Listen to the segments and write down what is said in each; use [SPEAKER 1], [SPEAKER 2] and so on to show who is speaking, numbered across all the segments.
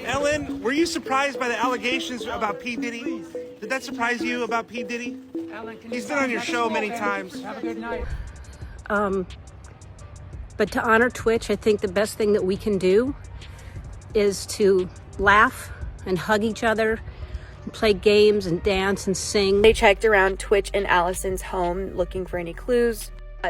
[SPEAKER 1] Ellen, were you surprised by the allegations about P. Diddy? Did that surprise you about P. Diddy? He's been on your show many times.
[SPEAKER 2] Have a good night. But to honor Twitch, I think the best thing that we can do is to laugh and hug each other, and play games and dance and sing.
[SPEAKER 3] They checked around Twitch and Allison's home looking for any clues.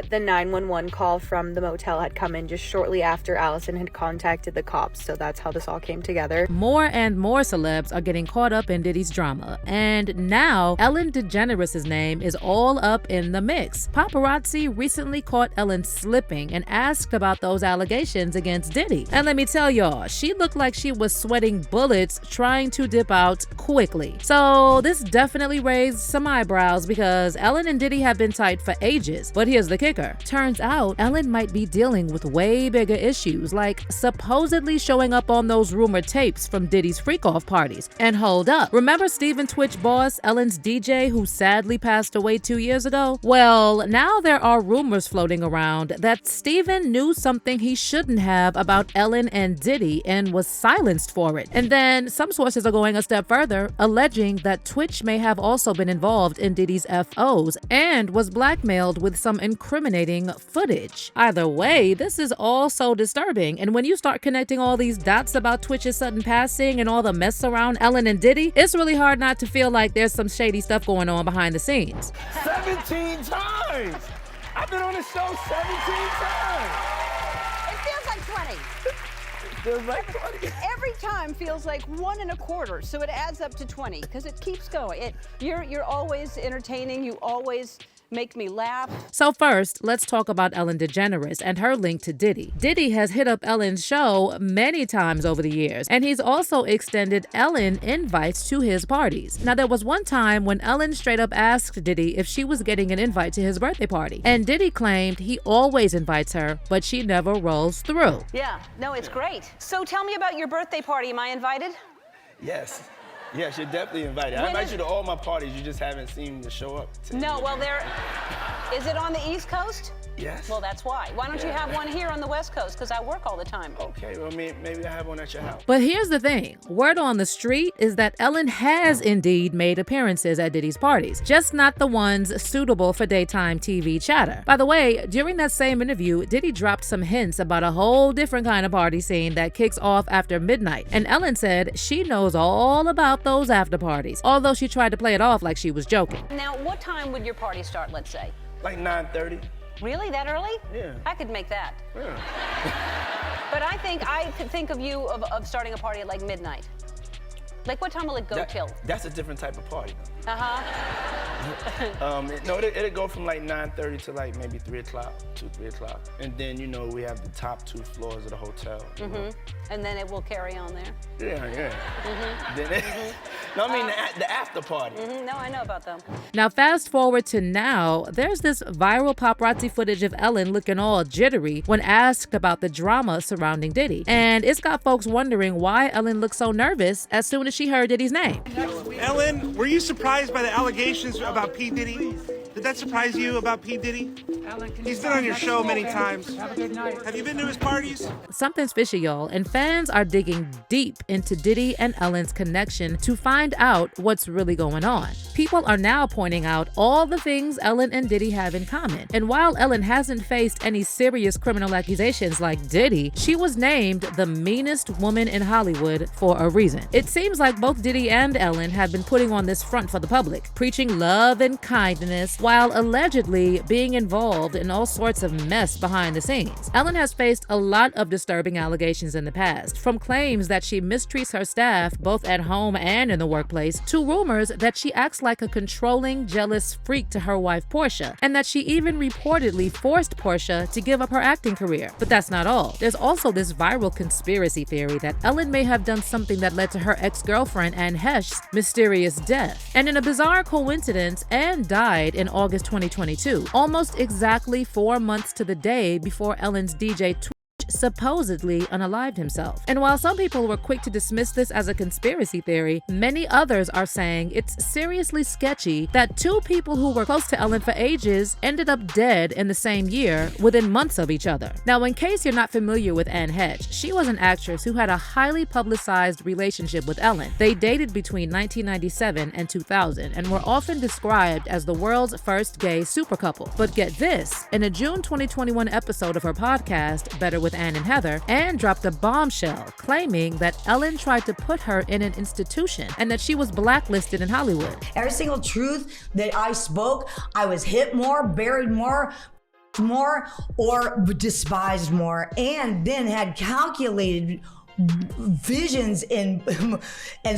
[SPEAKER 3] The 911 call from the motel had come in just shortly after Allison had contacted the cops, so that's how this all came together.
[SPEAKER 4] More and more celebs are getting caught up in Diddy's drama, and now Ellen DeGeneres' name is all up in the mix. Paparazzi recently caught Ellen slipping and asked about those allegations against Diddy. And let me tell y'all, she looked like she was sweating bullets trying to dip out quickly. So this definitely raised some eyebrows because Ellen and Diddy have been tight for ages. But here's the kicker. Turns out Ellen might be dealing with way bigger issues, like supposedly showing up on those rumored tapes from Diddy's freak-off parties. And hold up, remember Steven Twitch boss, Ellen's DJ, who sadly passed away 2 years ago? Well, now there are rumors floating around that Steven knew something he shouldn't have about Ellen and Diddy and was silenced for it. And then some sources are going a step further, alleging that Twitch may have also been involved in Diddy's FOs and was blackmailed with some incriminating footage. Either way, this is all so disturbing, and when you start connecting all these dots about Twitch's sudden passing and all the mess around Ellen and Diddy, it's really hard not to feel like there's some shady stuff going on behind the scenes.
[SPEAKER 5] 17 times! I've been on the show 17 times!
[SPEAKER 6] It feels like 20.
[SPEAKER 5] It feels like 20.
[SPEAKER 6] Every time feels like 1 1/4, so it adds up to 20 because it keeps going. You're always entertaining. You always make me laugh.
[SPEAKER 4] So first, let's talk about Ellen DeGeneres and her link to Diddy. Diddy has hit up Ellen's show many times over the years, and he's also extended Ellen invites to his parties. Now, there was one time when Ellen straight up asked Diddy if she was getting an invite to his birthday party, and Diddy claimed he always invites her, but she never rolls through.
[SPEAKER 6] Yeah, no, it's great. So tell me about your birthday party. Am I invited?
[SPEAKER 5] Yes. Yes, you're definitely invited. I invite you to all my parties. You just haven't seemed to show up.
[SPEAKER 6] No, well, is it on the East Coast?
[SPEAKER 5] Yes.
[SPEAKER 6] Well, that's why. Why don't you have one here on the West Coast? Because I work all the time.
[SPEAKER 5] Okay, well, maybe I have one at your house.
[SPEAKER 4] But here's the thing. Word on the street is that Ellen has indeed made appearances at Diddy's parties, just not the ones suitable for daytime TV chatter. By the way, during that same interview, Diddy dropped some hints about a whole different kind of party scene that kicks off after midnight. And Ellen said she knows all about those after parties, although she tried to play it off like she was joking.
[SPEAKER 6] Now, what time would your party start, let's say?
[SPEAKER 5] Like 9:30.
[SPEAKER 6] Really? That early?
[SPEAKER 5] Yeah.
[SPEAKER 6] I could make that.
[SPEAKER 5] Yeah.
[SPEAKER 6] But I could think of you of starting a party at like midnight. Like, what time will it go till?
[SPEAKER 5] That's a different type of party.
[SPEAKER 6] Uh-huh.
[SPEAKER 5] It'll go from like 9:30 to like maybe 3 o'clock, 3 o'clock. And then, we have the top 2 floors of the hotel.
[SPEAKER 6] Mm-hmm. And then it will carry on there?
[SPEAKER 5] Yeah.
[SPEAKER 6] Mm-hmm.
[SPEAKER 5] Then No, I mean the after party.
[SPEAKER 6] Mm-hmm. No, I know about them.
[SPEAKER 4] Now, fast forward to now, there's this viral paparazzi footage of Ellen looking all jittery when asked about the drama surrounding Diddy. And it's got folks wondering why Ellen looked so nervous as soon as she heard Diddy's name.
[SPEAKER 1] Ellen, were you surprised by the allegations about P. Diddy? Did that surprise you about P. Diddy? He's been on your show many times.
[SPEAKER 2] Have a good night.
[SPEAKER 1] Have you been to his parties?
[SPEAKER 4] Something's fishy, y'all, and fans are digging deep into Diddy and Ellen's connection to find out what's really going on. People are now pointing out all the things Ellen and Diddy have in common. And while Ellen hasn't faced any serious criminal accusations like Diddy, she was named the meanest woman in Hollywood for a reason. It seems like both Diddy and Ellen have been putting on this front for the public, preaching love and kindness while allegedly being involved in all sorts of mess behind the scenes. Ellen has faced a lot of disturbing allegations in the past, from claims that she mistreats her staff both at home and in the workplace, to rumors that she acts like a controlling, jealous freak to her wife Portia, and that she even reportedly forced Portia to give up her acting career. But that's not all. There's also this viral conspiracy theory that Ellen may have done something that led to her ex-girlfriend Anne Heche's mysterious death. And in a bizarre coincidence, Anne died in August 2022, almost exactly 4 months to the day before Ellen's DJ supposedly unalived himself. And while some people were quick to dismiss this as a conspiracy theory, many others are saying it's seriously sketchy that two people who were close to Ellen for ages ended up dead in the same year within months of each other. Now, in case you're not familiar with Anne Heche, she was an actress who had a highly publicized relationship with Ellen. They dated between 1997 and 2000 and were often described as the world's first gay super couple. But get this, in a June 2021 episode of her podcast, Better with Anne and Heather, Anne dropped a bombshell claiming that Ellen tried to put her in an institution and that she was blacklisted in Hollywood.
[SPEAKER 7] Every single truth that I spoke, I was hit more, buried more, or despised more, and then had calculated visions and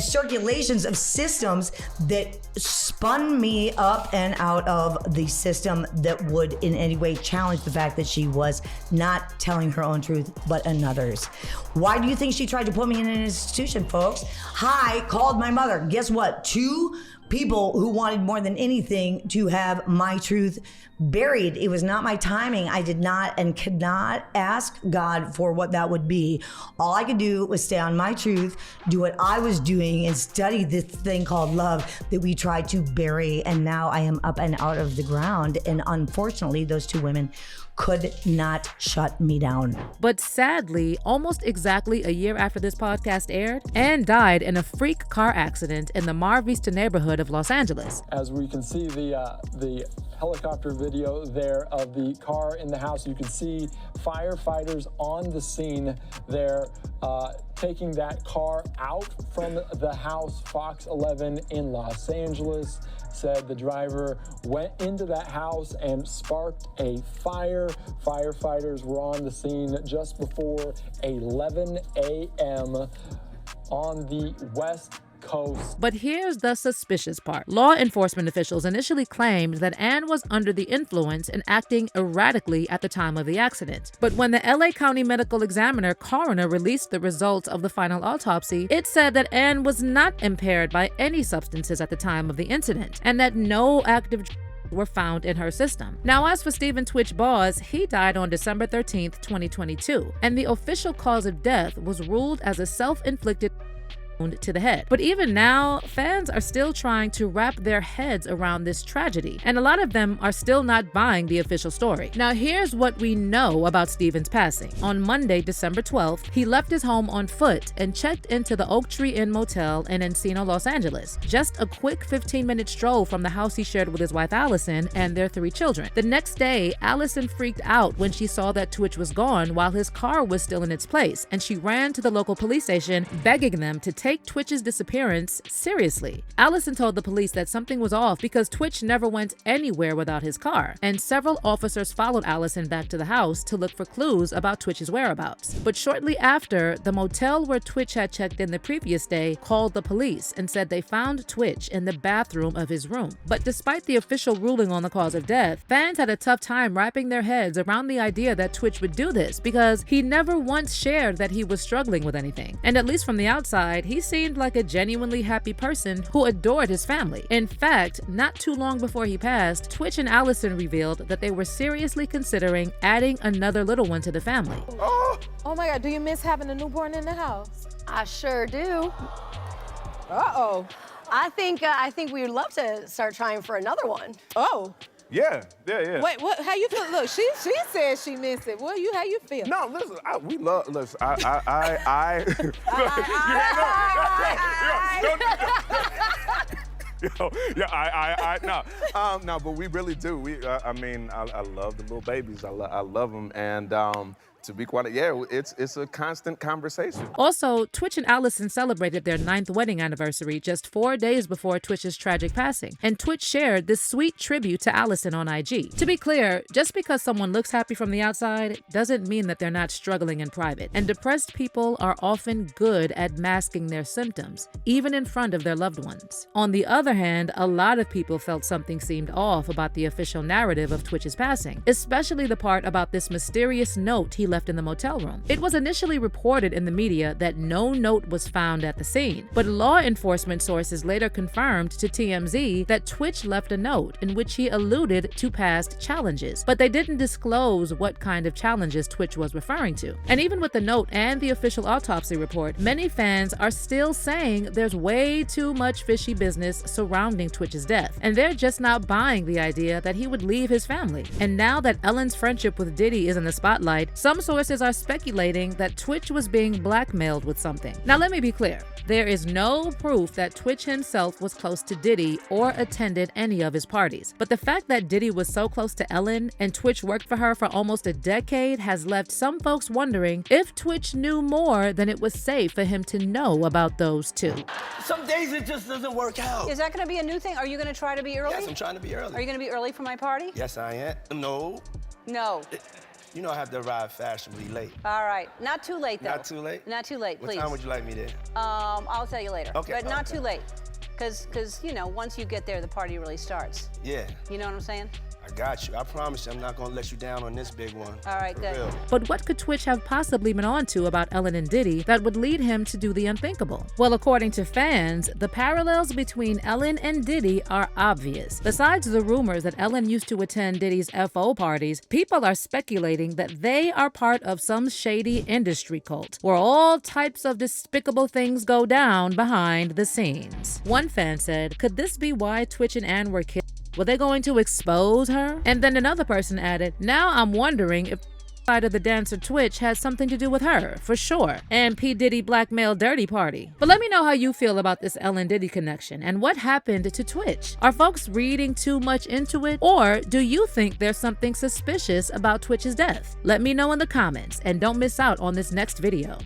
[SPEAKER 7] circulations of systems that spun me up and out of the system that would in any way challenge the fact that she was not telling her own truth but another's. Why do you think she tried to put me in an institution, folks? I called my mother. Guess what? Two people who wanted more than anything to have my truth buried. It was not my timing. I did not and could not ask God for what that would be. All I could do was stay on my truth, do what I was doing, and study this thing called love that we tried to bury. And now I am up and out of the ground. And unfortunately, those two women could not shut me down.
[SPEAKER 4] But sadly, almost exactly a year after this podcast aired, Anne died in a freak car accident in the Mar Vista neighborhood of Los Angeles.
[SPEAKER 8] As we can see the helicopter video there of the car in the house, you can see firefighters on the scene there taking that car out from the house. Fox 11 in Los Angeles said the driver went into that house and sparked a fire. Firefighters were on the scene just before 11 a.m. on the West Coast.
[SPEAKER 4] But here's the suspicious part. Law enforcement officials initially claimed that Anne was under the influence and acting erratically at the time of the accident. But when the LA County Medical Examiner coroner released the results of the final autopsy, it said that Anne was not impaired by any substances at the time of the incident and that no active were found in her system. Now, as for Stephen "Twitch" Boss, he died on December 13th, 2022, and the official cause of death was ruled as a self-inflicted wound to the head. But even now, fans are still trying to wrap their heads around this tragedy, and a lot of them are still not buying the official story. Now, here's what we know about Stephen's passing. On Monday, December 12th, he left his home on foot and checked into the Oak Tree Inn Motel in Encino, Los Angeles. Just a quick 15-minute stroll from the house he shared with his wife Allison and their 3 children. The next day, Allison freaked out when she saw that Twitch was gone while his car was still in its place, and she ran to the local police station begging them to take Twitch's disappearance seriously. Allison told the police that something was off because Twitch never went anywhere without his car, and several officers followed Allison back to the house to look for clues about Twitch's whereabouts. But shortly after, the motel where Twitch had checked in the previous day called the police and said they found Twitch in the bathroom of his room. But despite the official ruling on the cause of death, fans had a tough time wrapping their heads around the idea that Twitch would do this because he never once shared that he was struggling with anything. And at least from the outside, he seemed like a genuinely happy person who adored his family. In fact, not too long before he passed, Twitch and Allison revealed that they were seriously considering adding another little one to the family.
[SPEAKER 9] Oh my God, do you miss having a newborn in the house?
[SPEAKER 10] I sure do.
[SPEAKER 9] Uh-oh.
[SPEAKER 10] I think we would love to start trying for another one.
[SPEAKER 9] Oh.
[SPEAKER 11] Yeah.
[SPEAKER 9] Wait, what? How you feel? Look, she says she missed it. How you feel?
[SPEAKER 11] No, listen, we love. Listen, no, but we really do. I mean, I love the little babies. I love them, and to be quite, it's a constant conversation.
[SPEAKER 4] Also, Twitch and Allison celebrated their 9th wedding anniversary just 4 days before Twitch's tragic passing, and Twitch shared this sweet tribute to Allison on IG. To be clear, just because someone looks happy from the outside doesn't mean that they're not struggling in private, and depressed people are often good at masking their symptoms, even in front of their loved ones. On the other hand, a lot of people felt something seemed off about the official narrative of Twitch's passing, especially the part about this mysterious note he left left in the motel room. It was initially reported in the media that no note was found at the scene, but law enforcement sources later confirmed to TMZ that Twitch left a note in which he alluded to past challenges, but they didn't disclose what kind of challenges Twitch was referring to. And even with the note and the official autopsy report, many fans are still saying there's way too much fishy business surrounding Twitch's death, and they're just not buying the idea that he would leave his family. And now that Ellen's friendship with Diddy is in the spotlight, some sources are speculating that Twitch was being blackmailed with something. Now let me be clear, there is no proof that Twitch himself was close to Diddy or attended any of his parties. But the fact that Diddy was so close to Ellen and Twitch worked for her for almost a decade has left some folks wondering if Twitch knew more than it was safe for him to know about those two.
[SPEAKER 5] Some days it just doesn't work out.
[SPEAKER 6] Is that going to be a new thing? Are you going to try to be early?
[SPEAKER 5] Yes, I'm trying to be early.
[SPEAKER 6] Are you going to be early for my party?
[SPEAKER 5] Yes, I am. No.
[SPEAKER 6] No.
[SPEAKER 5] You know I have to arrive fashionably late.
[SPEAKER 6] All right. Not too late, though.
[SPEAKER 5] Not too late?
[SPEAKER 6] Not too late, please.
[SPEAKER 5] What time would you like me there?
[SPEAKER 6] I'll tell you later.
[SPEAKER 5] Okay.
[SPEAKER 6] But not too late. Because, you know, once you get there, the party really starts.
[SPEAKER 5] Yeah.
[SPEAKER 6] You know what I'm saying?
[SPEAKER 5] I got you. I promise you I'm not going to let you down on this big one.
[SPEAKER 6] All right, good.
[SPEAKER 5] Real.
[SPEAKER 4] But what could Twitch have possibly been onto about Ellen and Diddy that would lead him to do the unthinkable? Well, according to fans, the parallels between Ellen and Diddy are obvious. Besides the rumors that Ellen used to attend Diddy's FO parties, people are speculating that they are part of some shady industry cult where all types of despicable things go down behind the scenes. One fan said, "Could this be why Twitch and Anne were killed? Were they going to expose her?" And then another person added, "Now I'm wondering if side of the dancer Twitch has something to do with her, for sure. And P. Diddy Blackmailed dirty party." But let me know how you feel about this Ellen Diddy connection and what happened to Twitch. Are folks reading too much into it, or do you think there's something suspicious about Twitch's death? Let me know in the comments, and don't miss out on this next video.